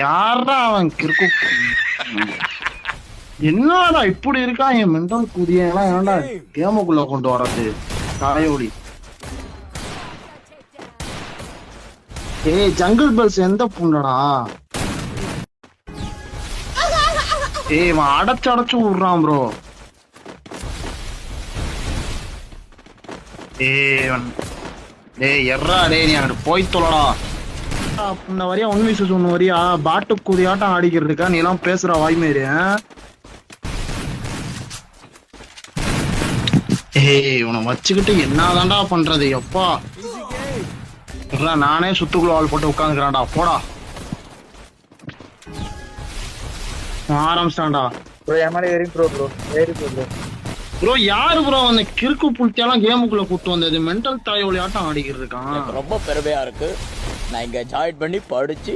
யாரா அவன் கிறுக்கு என்னடா இப்படி இருக்கான் என் மென்டல் குதியெல்லாம் ஏன்டா கேமுக்குள்ள கொண்டு வர்றது தலையோடி. ஏய் ஜங்கிள் பெல்ஸ் எந்த புண்டடா? ஏய் இவன் அடைச்சு விடுறான் ப்ரோ. டேய் எர்ரா டேய் நீ அங்கிட்டு போய் தொலைடா. இந்த வரியா 1v1 வரியா பாட்டு குதியாட்டம் ஆடிக்கிட்டு இருக்கா நீ எல்லாம் பேசுற வாய்மேரி. ஏய் உன வச்சுக்கிட்டு என்னதான்டா பண்றது எப்பா? நானே சுத்துக்குள்ள ஆள் போட்டு உட்காந்துக்கிறான்டா போடா. ஆரம்பிச்சிட்டான்டா ப்ரோ. யாரு ப்ரோ அந்த கிறுக்கு புள்ளியெல்லாம் கேமுக்குள்ள கூட்டு வந்தது? மென்டல் தலைவலி ஆட்டம் ஆடிக்கிட்டு இருக்கான். ரொம்ப பெருமையா இருக்கு. நான் இங்க ஜாயின் பண்ணி படிச்சு